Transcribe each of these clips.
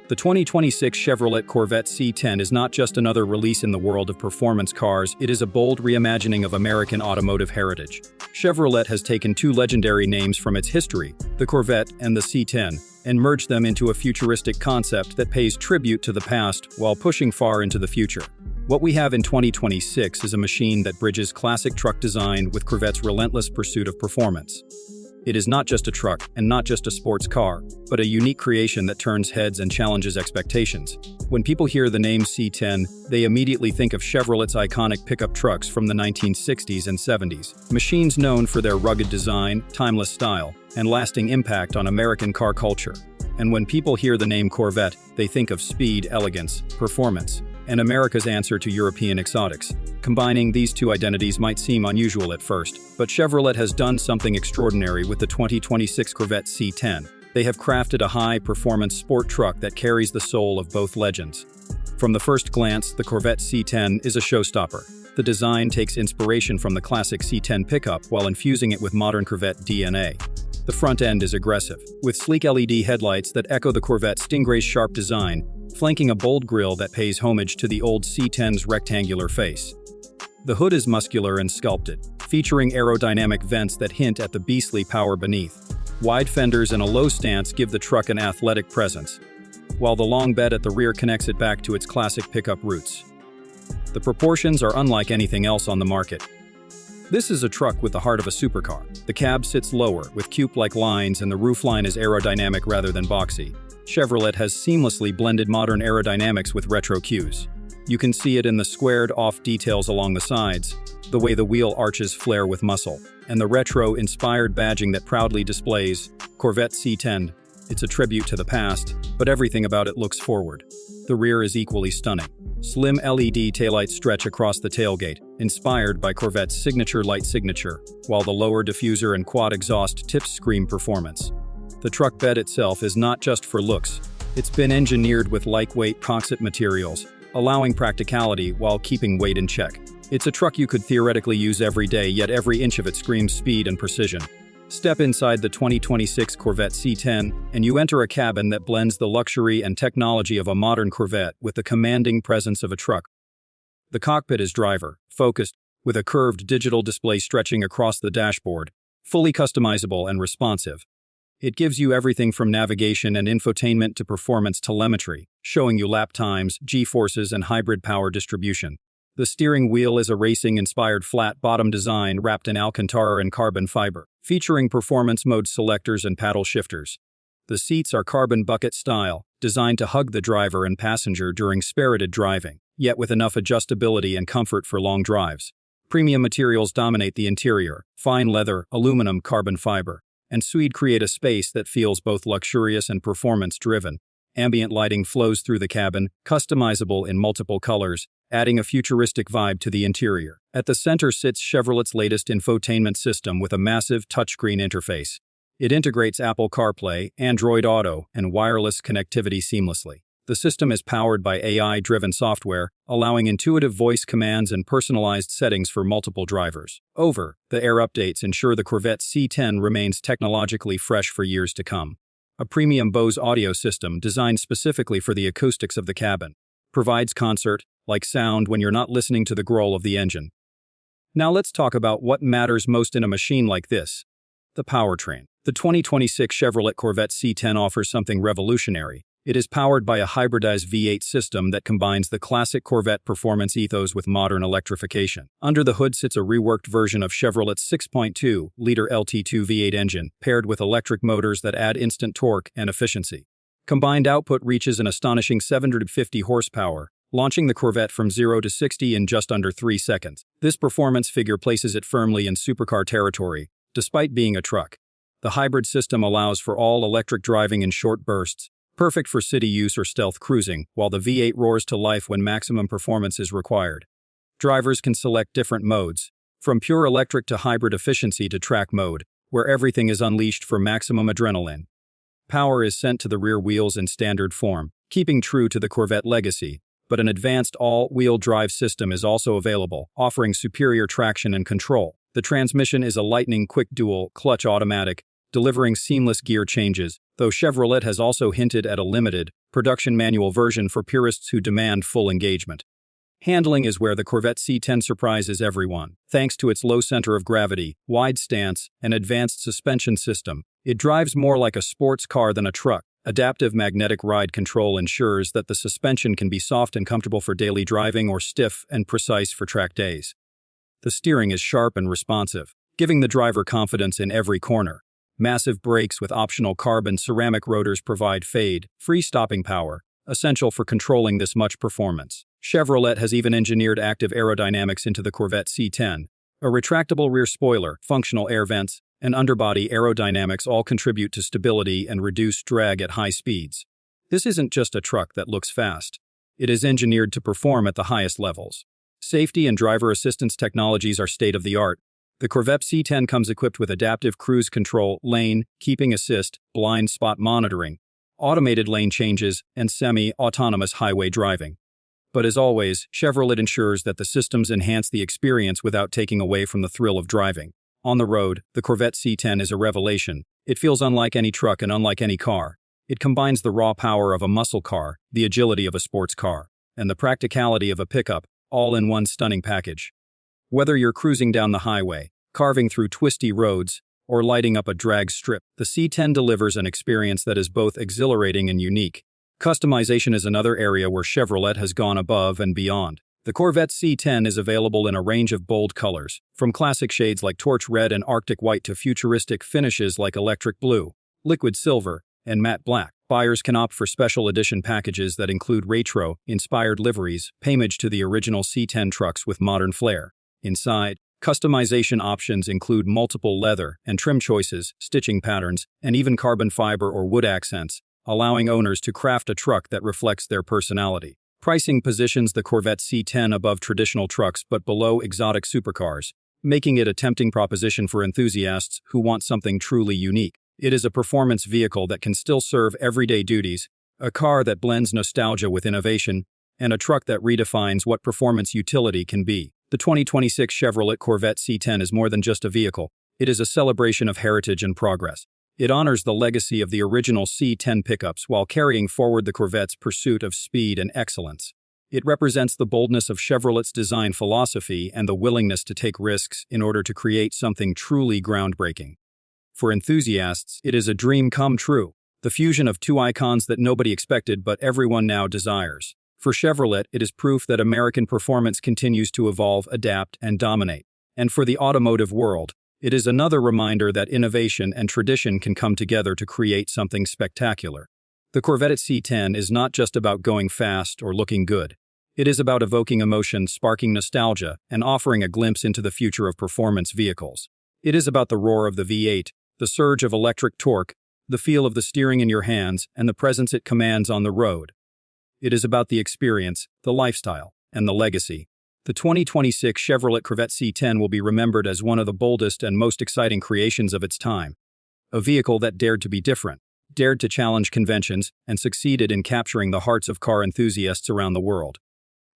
The 2026 Chevrolet Corvette C10 is not just another release in the world of performance cars, it is a bold reimagining of American automotive heritage. Chevrolet has taken two legendary names from its history, the Corvette and the C10, and merged them into a futuristic concept that pays tribute to the past while pushing far into the future. What we have in 2026 is a machine that bridges classic truck design with Corvette's relentless pursuit of performance. It is not just a truck and not just a sports car, but a unique creation that turns heads and challenges expectations. When people hear the name C10, they immediately think of Chevrolet's iconic pickup trucks from the 1960s and 70s, machines known for their rugged design, timeless style, and lasting impact on American car culture. And when people hear the name Corvette, they think of speed, elegance, performance, and America's answer to European exotics. Combining these two identities might seem unusual at first, but Chevrolet has done something extraordinary with the 2026 Corvette C10. They have crafted a high-performance sport truck that carries the soul of both legends. From the first glance, the Corvette C10 is a showstopper. The design takes inspiration from the classic C10 pickup while infusing it with modern Corvette DNA. The front end is aggressive, with sleek LED headlights that echo the Corvette Stingray's sharp design, flanking a bold grille that pays homage to the old C10's rectangular face. The hood is muscular and sculpted, featuring aerodynamic vents that hint at the beastly power beneath. Wide fenders and a low stance give the truck an athletic presence, while the long bed at the rear connects it back to its classic pickup roots. The proportions are unlike anything else on the market. This is a truck with the heart of a supercar. The cab sits lower, with coupe-like lines, and the roofline is aerodynamic rather than boxy. Chevrolet has seamlessly blended modern aerodynamics with retro cues. You can see it in the squared-off details along the sides, the way the wheel arches flare with muscle, and the retro-inspired badging that proudly displays Corvette C10. It's a tribute to the past, but everything about it looks forward. The rear is equally stunning. Slim LED taillights stretch across the tailgate, inspired by Corvette's signature light signature, while the lower diffuser and quad exhaust tips scream performance. The truck bed itself is not just for looks. It's been engineered with lightweight composite materials, allowing practicality while keeping weight in check. It's a truck you could theoretically use every day, yet every inch of it screams speed and precision. Step inside the 2026 Corvette C10, and you enter a cabin that blends the luxury and technology of a modern Corvette with the commanding presence of a truck. The cockpit is driver-focused, with a curved digital display stretching across the dashboard, fully customizable and responsive. It gives you everything from navigation and infotainment to performance telemetry, showing you lap times, G-forces, and hybrid power distribution. The steering wheel is a racing-inspired flat-bottom design wrapped in Alcantara and carbon fiber, featuring performance mode selectors and paddle shifters. The seats are carbon bucket style, designed to hug the driver and passenger during spirited driving, yet with enough adjustability and comfort for long drives. Premium materials dominate the interior: fine leather, aluminum, carbon fiber, and suede create a space that feels both luxurious and performance-driven. Ambient lighting flows through the cabin, customizable in multiple colors, adding a futuristic vibe to the interior. At the center sits Chevrolet's latest infotainment system with a massive touchscreen interface. It integrates Apple CarPlay, Android Auto, and wireless connectivity seamlessly. The system is powered by AI-driven software, allowing intuitive voice commands and personalized settings for multiple drivers. Over-the-air updates ensure the Corvette C10 remains technologically fresh for years to come. A premium Bose audio system designed specifically for the acoustics of the cabin provides concert-like sound when you're not listening to the growl of the engine. Now let's talk about what matters most in a machine like this: the powertrain. The 2026 Chevrolet Corvette C10 offers something revolutionary. It is powered by a hybridized V8 system that combines the classic Corvette performance ethos with modern electrification. Under the hood sits a reworked version of Chevrolet's 6.2-liter LT2 V8 engine, paired with electric motors that add instant torque and efficiency. Combined output reaches an astonishing 750 horsepower, launching the Corvette from 0 to 60 in just under 3 seconds. This performance figure places it firmly in supercar territory, despite being a truck. The hybrid system allows for all-electric driving in short bursts, perfect for city use or stealth cruising, while the V8 roars to life when maximum performance is required. Drivers can select different modes, from pure electric to hybrid efficiency to track mode, where everything is unleashed for maximum adrenaline. Power is sent to the rear wheels in standard form, keeping true to the Corvette legacy, but an advanced all-wheel drive system is also available, offering superior traction and control. The transmission is a lightning-quick dual-clutch automatic, delivering seamless gear changes, though Chevrolet has also hinted at a limited, production manual version for purists who demand full engagement. Handling is where the Corvette C10 surprises everyone. Thanks to its low center of gravity, wide stance, and advanced suspension system, it drives more like a sports car than a truck. Adaptive magnetic ride control ensures that the suspension can be soft and comfortable for daily driving or stiff and precise for track days. The steering is sharp and responsive, giving the driver confidence in every corner. Massive brakes with optional carbon ceramic rotors provide fade-free stopping power, essential for controlling this much performance. Chevrolet has even engineered active aerodynamics into the Corvette C10. A retractable rear spoiler, functional air vents, and underbody aerodynamics all contribute to stability and reduced drag at high speeds. This isn't just a truck that looks fast. It is engineered to perform at the highest levels. Safety and driver assistance technologies are state-of-the-art. The Corvette C10 comes equipped with adaptive cruise control, lane keeping assist, blind spot monitoring, automated lane changes, and semi-autonomous highway driving. But as always, Chevrolet ensures that the systems enhance the experience without taking away from the thrill of driving. On the road, the Corvette C10 is a revelation. It feels unlike any truck and unlike any car. It combines the raw power of a muscle car, the agility of a sports car, and the practicality of a pickup, all in one stunning package. Whether you're cruising down the highway, carving through twisty roads, or lighting up a drag strip, the C10 delivers an experience that is both exhilarating and unique. Customization is another area where Chevrolet has gone above and beyond. The Corvette C10 is available in a range of bold colors, from classic shades like torch red and arctic white to futuristic finishes like electric blue, liquid silver, and matte black. Buyers can opt for special edition packages that include retro-inspired liveries, homage to the original C10 trucks with modern flair. Inside, customization options include multiple leather and trim choices, stitching patterns, and even carbon fiber or wood accents, allowing owners to craft a truck that reflects their personality. Pricing positions the Corvette C10 above traditional trucks but below exotic supercars, making it a tempting proposition for enthusiasts who want something truly unique. It is a performance vehicle that can still serve everyday duties, a car that blends nostalgia with innovation, and a truck that redefines what performance utility can be. The 2026 Chevrolet Corvette C10 is more than just a vehicle. It is a celebration of heritage and progress. It honors the legacy of the original C10 pickups while carrying forward the Corvette's pursuit of speed and excellence. It represents the boldness of Chevrolet's design philosophy and the willingness to take risks in order to create something truly groundbreaking. For enthusiasts, it is a dream come true, the fusion of two icons that nobody expected but everyone now desires. For Chevrolet, it is proof that American performance continues to evolve, adapt, and dominate. And for the automotive world, it is another reminder that innovation and tradition can come together to create something spectacular. The Corvette C10 is not just about going fast or looking good. It is about evoking emotion, sparking nostalgia, and offering a glimpse into the future of performance vehicles. It is about the roar of the V8, the surge of electric torque, the feel of the steering in your hands, and the presence it commands on the road. It is about the experience, the lifestyle, and the legacy. The 2026 Chevrolet Corvette C10 will be remembered as one of the boldest and most exciting creations of its time. A vehicle that dared to be different, dared to challenge conventions, and succeeded in capturing the hearts of car enthusiasts around the world.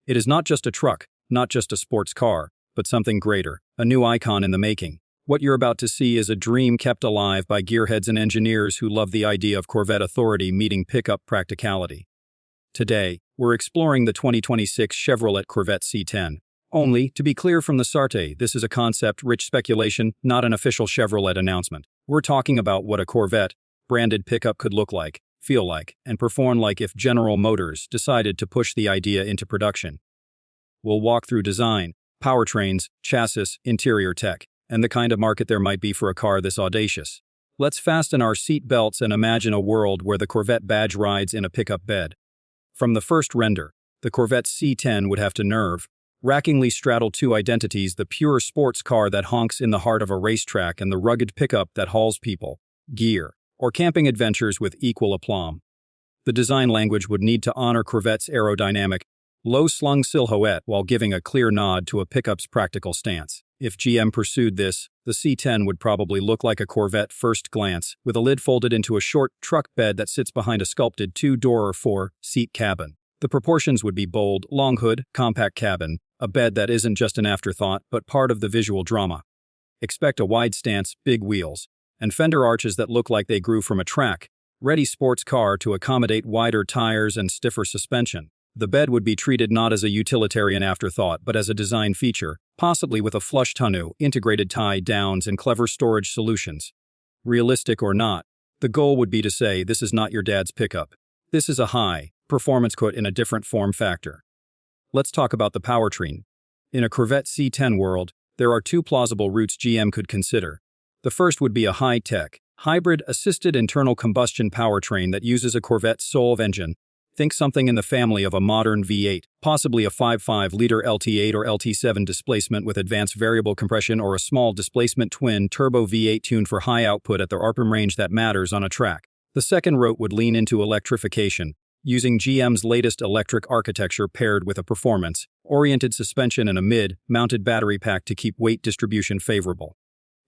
It is not just a truck, not just a sports car, but something greater, a new icon in the making. What you're about to see is a dream kept alive by gearheads and engineers who love the idea of Corvette authority meeting pickup practicality. Today, we're exploring the 2026 Chevrolet Corvette C10. Only, to be clear from the start, this is a concept-rich speculation, not an official Chevrolet announcement. We're talking about what a Corvette-branded pickup could look like, feel like, and perform like if General Motors decided to push the idea into production. We'll walk through design, powertrains, chassis, interior tech, and the kind of market there might be for a car this audacious. Let's fasten our seat belts and imagine a world where the Corvette badge rides in a pickup bed. From the first render, the Corvette C10 would have to nerve-wrackingly straddle two identities: the pure sports car that honks in the heart of a racetrack and the rugged pickup that hauls people, gear, or camping adventures with equal aplomb. The design language would need to honor Corvette's aerodynamic, low-slung silhouette while giving a clear nod to a pickup's practical stance. If GM pursued this, the C10 would probably look like a Corvette first glance, with a lid folded into a short truck bed that sits behind a sculpted two-door or four-seat cabin. The proportions would be bold, long hood, compact cabin, a bed that isn't just an afterthought but part of the visual drama. Expect a wide stance, big wheels, and fender arches that look like they grew from a track, ready sports car to accommodate wider tires and stiffer suspension. The bed would be treated not as a utilitarian afterthought but as a design feature, possibly with a flush tonneau, integrated tie-downs, and clever storage solutions. Realistic or not, the goal would be to say this is not your dad's pickup. This is a high-performance Corvette in a different form factor. Let's talk about the powertrain. In a Corvette C10 world, there are two plausible routes GM could consider. The first would be a high-tech, hybrid assisted internal combustion powertrain that uses a Corvette's soul engine. Think something in the family of a modern V8, possibly a 5.5-liter LT8 or LT7 displacement with advanced variable compression, or a small displacement twin-turbo V8 tuned for high output at the RPM range that matters on a track. The second route would lean into electrification, using GM's latest electric architecture paired with a performance-oriented suspension and a mid-mounted battery pack to keep weight distribution favorable.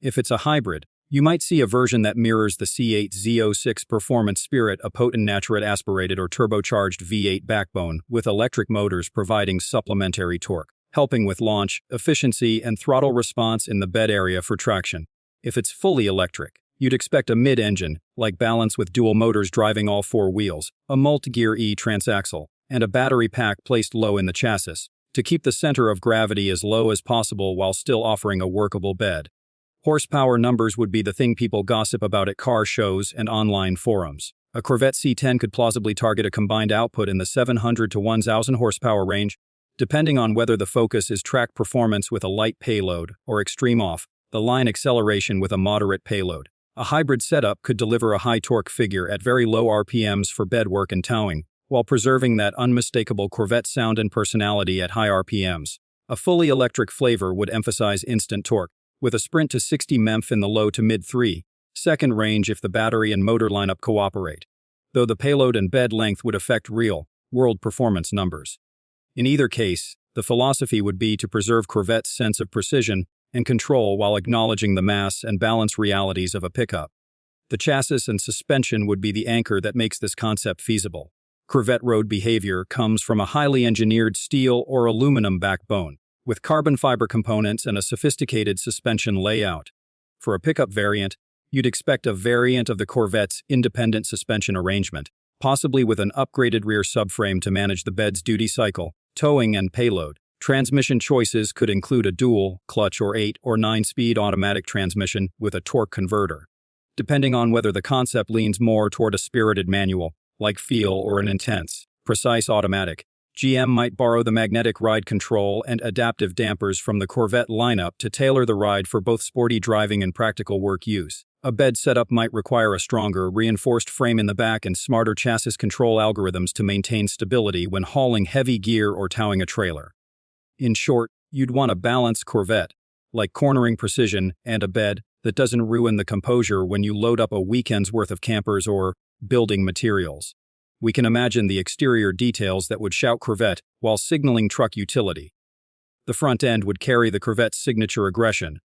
If it's a hybrid, you might see a version that mirrors the C8 Z06 performance spirit, a potent natural aspirated or turbocharged V8 backbone, with electric motors providing supplementary torque, helping with launch, efficiency, and throttle response in the bed area for traction. If it's fully electric, you'd expect a mid-engine, like balance with dual motors driving all four wheels, a multi-gear E-transaxle, and a battery pack placed low in the chassis, to keep the center of gravity as low as possible while still offering a workable bed. Horsepower numbers would be the thing people gossip about at car shows and online forums. A Corvette C10 could plausibly target a combined output in the 700 to 1,000 horsepower range, depending on whether the focus is track performance with a light payload or extreme off-the-line acceleration with a moderate payload. A hybrid setup could deliver a high torque figure at very low RPMs for bed work and towing, while preserving that unmistakable Corvette sound and personality at high RPMs. A fully electric flavor would emphasize instant torque, with a sprint to 60 mph in the low to mid 3-second range if the battery and motor lineup cooperate, though the payload and bed length would affect real-world performance numbers. In either case, the philosophy would be to preserve Corvette's sense of precision and control while acknowledging the mass and balance realities of a pickup. The chassis and suspension would be the anchor that makes this concept feasible. Corvette road behavior comes from a highly engineered steel or aluminum backbone, with carbon fiber components and a sophisticated suspension layout. For a pickup variant, you'd expect a variant of the Corvette's independent suspension arrangement, possibly with an upgraded rear subframe to manage the bed's duty cycle, towing, and payload. Transmission choices could include a dual, clutch, or 8 or 9-speed automatic transmission with a torque converter, depending on whether the concept leans more toward a spirited manual-like feel or an intense, precise automatic. GM might borrow the magnetic ride control and adaptive dampers from the Corvette lineup to tailor the ride for both sporty driving and practical work use. A bed setup might require a stronger, reinforced frame in the back and smarter chassis control algorithms to maintain stability when hauling heavy gear or towing a trailer. In short, you'd want a balanced Corvette, like cornering precision, and a bed that doesn't ruin the composure when you load up a weekend's worth of campers or building materials. We can imagine the exterior details that would shout Corvette while signaling truck utility. The front end would carry the Corvette's signature aggression: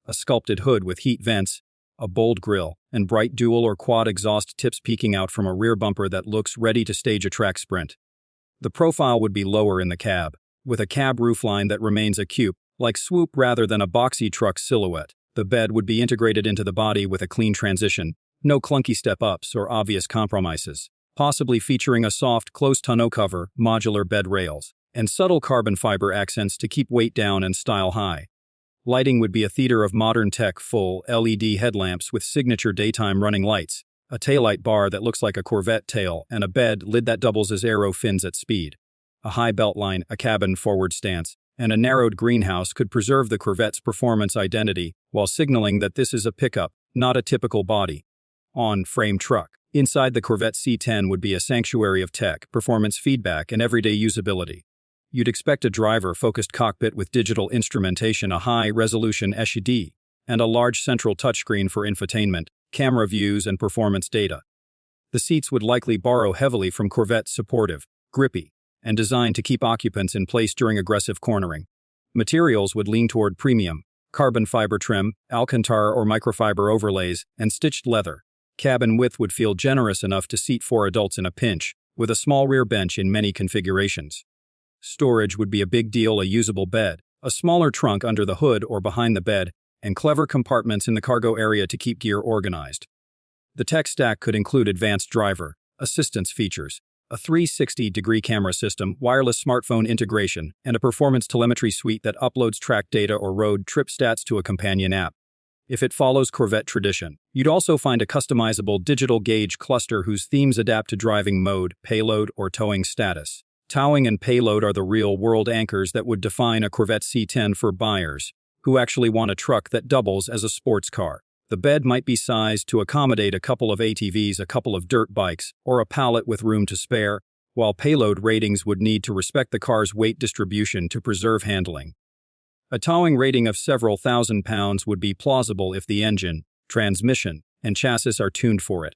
a sculpted hood with heat vents, a bold grille, and bright dual or quad exhaust tips peeking out from a rear bumper that looks ready to stage a track sprint. The profile would be lower in the cab, with a cab roofline that remains a coupe-like swoop rather than a boxy truck silhouette. The bed would be integrated into the body with a clean transition, no clunky step-ups or obvious compromises, possibly featuring a soft, close tonneau cover, modular bed rails, and subtle carbon fiber accents to keep weight down and style high. Lighting would be a theater of modern tech, full LED headlamps with signature daytime running lights, a taillight bar that looks like a Corvette tail, and a bed lid that doubles as aero fins at speed. A high beltline, a cabin forward stance, and a narrowed greenhouse could preserve the Corvette's performance identity while signaling that this is a pickup, not a typical body-on-frame truck. Inside the Corvette C10 would be a sanctuary of tech, performance feedback, and everyday usability. You'd expect a driver-focused cockpit with digital instrumentation, a high-resolution HUD, and a large central touchscreen for infotainment, camera views, and performance data. The seats would likely borrow heavily from Corvette's supportive, grippy, and designed to keep occupants in place during aggressive cornering. Materials would lean toward premium, carbon fiber trim, Alcantara or microfiber overlays, and stitched leather. Cabin width would feel generous enough to seat 4 adults in a pinch, with a small rear bench in many configurations. Storage would be a big deal: a usable bed, a smaller trunk under the hood or behind the bed, and clever compartments in the cargo area to keep gear organized. The tech stack could include advanced driver assistance features, a 360-degree camera system, wireless smartphone integration, and a performance telemetry suite that uploads track data or road trip stats to a companion app. If it follows Corvette tradition, you'd also find a customizable digital gauge cluster whose themes adapt to driving mode, payload, or towing status. Towing and payload are the real-world anchors that would define a Corvette C10 for buyers who actually want a truck that doubles as a sports car. The bed might be sized to accommodate a couple of ATVs, a couple of dirt bikes, or a pallet with room to spare, while payload ratings would need to respect the car's weight distribution to preserve handling. A towing rating of several thousand pounds would be plausible if the engine, transmission, and chassis are tuned for it.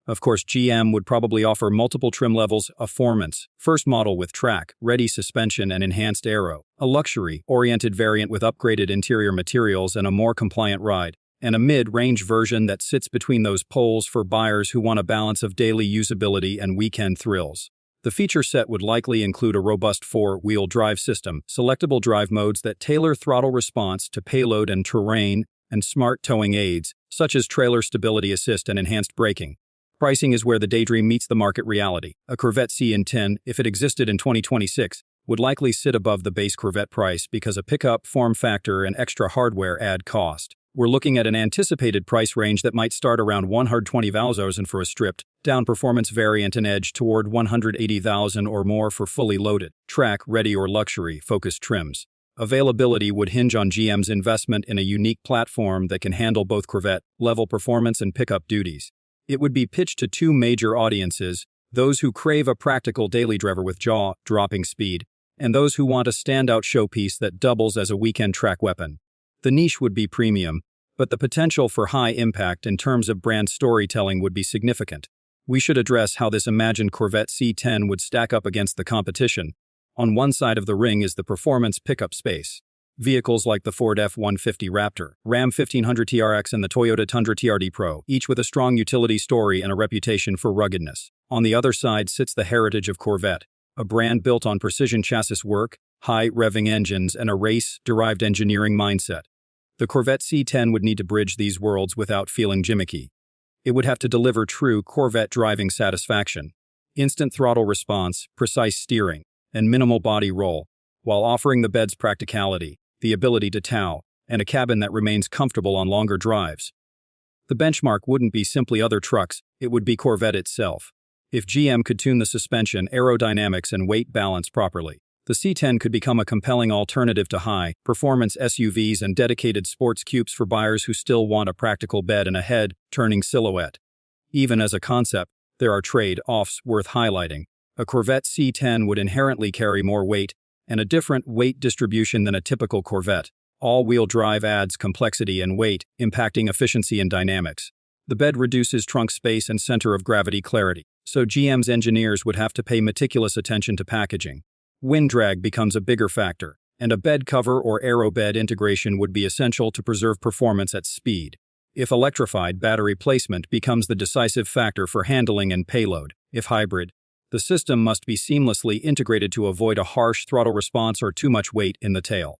Of course, GM would probably offer multiple trim levels of performance, first model with track-ready suspension and enhanced aero, a luxury-oriented variant with upgraded interior materials and a more compliant ride, and a mid-range version that sits between those poles for buyers who want a balance of daily usability and weekend thrills. The feature set would likely include a robust four-wheel drive system, selectable drive modes that tailor throttle response to payload and terrain, and smart towing aids, such as trailer stability assist and enhanced braking. Pricing is where the daydream meets the market reality. A Corvette C10, if it existed in 2026, would likely sit above the base Corvette price because a pickup, form factor, and extra hardware add cost. We're looking at an anticipated price range that might start around $120,000 for a stripped-down performance variant and edge toward $180,000 or more for fully loaded, track-ready or luxury-focused trims. Availability would hinge on GM's investment in a unique platform that can handle both Corvette-level performance and pickup duties. It would be pitched to two major audiences, those who crave a practical daily driver with jaw-dropping speed, and those who want a standout showpiece that doubles as a weekend track weapon. The niche would be premium, but the potential for high impact in terms of brand storytelling would be significant. We should address how this imagined Corvette C10 would stack up against the competition. On one side of the ring is the performance pickup space. Vehicles like the Ford F-150 Raptor, Ram 1500 TRX, and the Toyota Tundra TRD Pro, each with a strong utility story and a reputation for ruggedness. On the other side sits the heritage of Corvette, a brand built on precision chassis work, high-revving engines, and a race-derived engineering mindset. The Corvette C10 would need to bridge these worlds without feeling gimmicky. It would have to deliver true Corvette driving satisfaction, instant throttle response, precise steering, and minimal body roll, while offering the bed's practicality, the ability to tow, and a cabin that remains comfortable on longer drives. The benchmark wouldn't be simply other trucks, it would be Corvette itself. If GM could tune the suspension, aerodynamics, and weight balance properly, the C10 could become a compelling alternative to high-performance SUVs and dedicated sports coupes for buyers who still want a practical bed and a head-turning silhouette. Even as a concept, there are trade-offs worth highlighting. A Corvette C10 would inherently carry more weight and a different weight distribution than a typical Corvette. All-wheel drive adds complexity and weight, impacting efficiency and dynamics. The bed reduces trunk space and center of gravity clarity, so GM's engineers would have to pay meticulous attention to packaging. Wind drag becomes a bigger factor, and a bed cover or aero bed integration would be essential to preserve performance at speed. If electrified, battery placement becomes the decisive factor for handling and payload. If hybrid, the system must be seamlessly integrated to avoid a harsh throttle response or too much weight in the tail.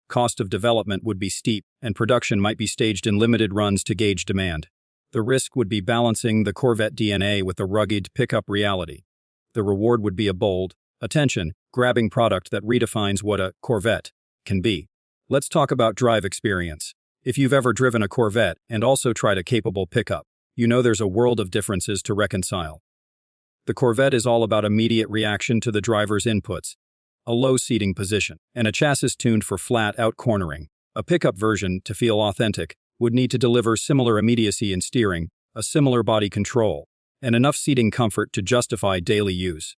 Cost of development would be steep, and production might be staged in limited runs to gauge demand. The risk would be balancing the Corvette DNA with the rugged pickup reality. The reward would be a bold, attention-grabbing product that redefines what a Corvette can be. Let's talk about drive experience. If you've ever driven a Corvette and also tried a capable pickup, you know there's a world of differences to reconcile. The Corvette is all about immediate reaction to the driver's inputs, a low seating position, and a chassis tuned for flat-out cornering. A pickup version, to feel authentic, would need to deliver similar immediacy in steering, a similar body control, and enough seating comfort to justify daily use.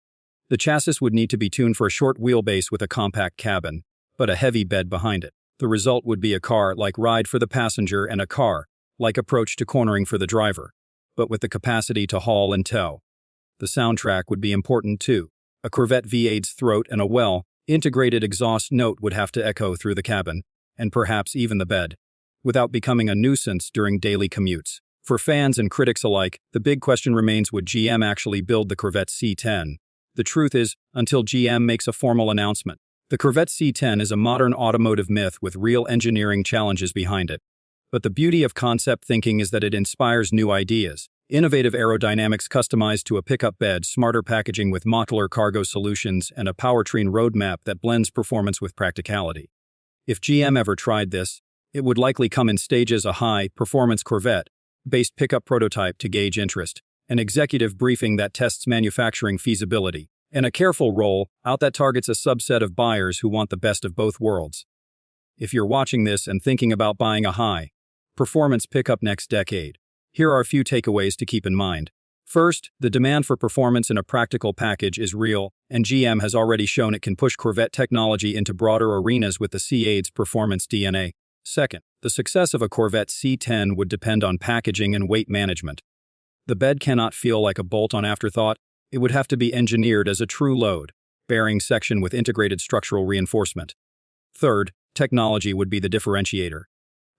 The chassis would need to be tuned for a short wheelbase with a compact cabin, but a heavy bed behind it. The result would be a car-like ride for the passenger and a car-like approach to cornering for the driver, but with the capacity to haul and tow. The soundtrack would be important too. A Corvette V8's throat and a well-integrated exhaust note would have to echo through the cabin, and perhaps even the bed, without becoming a nuisance during daily commutes. For fans and critics alike, the big question remains, would GM actually build the Corvette C10? The truth is, until GM makes a formal announcement, the Corvette C10 is a modern automotive myth with real engineering challenges behind it. But the beauty of concept thinking is that it inspires new ideas. Innovative aerodynamics customized to a pickup bed, smarter packaging with modular cargo solutions, and a powertrain roadmap that blends performance with practicality. If GM ever tried this, it would likely come in stages: a high-performance Corvette-based pickup prototype to gauge interest, an executive briefing that tests manufacturing feasibility, and a careful roll-out that targets a subset of buyers who want the best of both worlds. If you're watching this and thinking about buying a high-performance pickup next decade, here are a few takeaways to keep in mind. First, the demand for performance in a practical package is real, and GM has already shown it can push Corvette technology into broader arenas with the C8's performance DNA. Second, the success of a Corvette C10 would depend on packaging and weight management. The bed cannot feel like a bolt-on afterthought. It would have to be engineered as a true load-bearing section with integrated structural reinforcement. Third, technology would be the differentiator.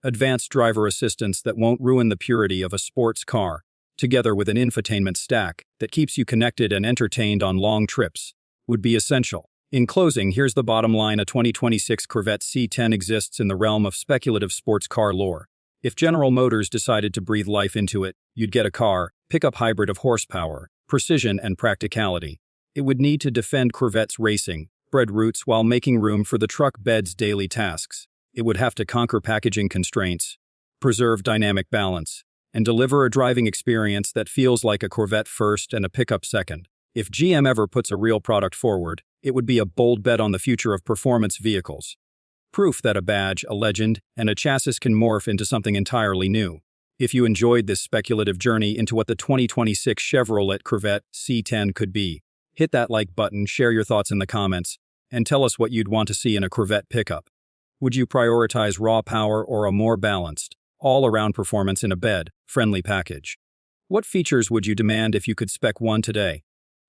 Advanced driver assistance that won't ruin the purity of a sports car, together with an infotainment stack that keeps you connected and entertained on long trips, would be essential. In closing, here's the bottom line: a 2026 Corvette C10 exists in the realm of speculative sports car lore. If General Motors decided to breathe life into it, you'd get a pickup hybrid of horsepower, precision, and practicality. It would need to defend Corvette's racing-bred roots while making room for the truck bed's daily tasks. It would have to conquer packaging constraints, preserve dynamic balance, and deliver a driving experience that feels like a Corvette first and a pickup second. If GM ever puts a real product forward, it would be a bold bet on the future of performance vehicles. Proof that a badge, a legend, and a chassis can morph into something entirely new. If you enjoyed this speculative journey into what the 2026 Chevrolet Corvette C10 could be, hit that like button, share your thoughts in the comments, and tell us what you'd want to see in a Corvette pickup. Would you prioritize raw power or a more balanced, all-around performance in a bed-friendly package? What features would you demand if you could spec one today?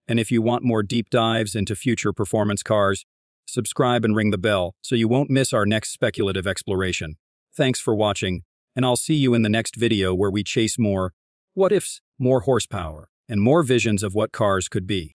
And if you want more deep dives into future performance cars, subscribe and ring the bell so you won't miss our next speculative exploration. Thanks for watching, and I'll see you in the next video where we chase more what-ifs, more horsepower, and more visions of what cars could be.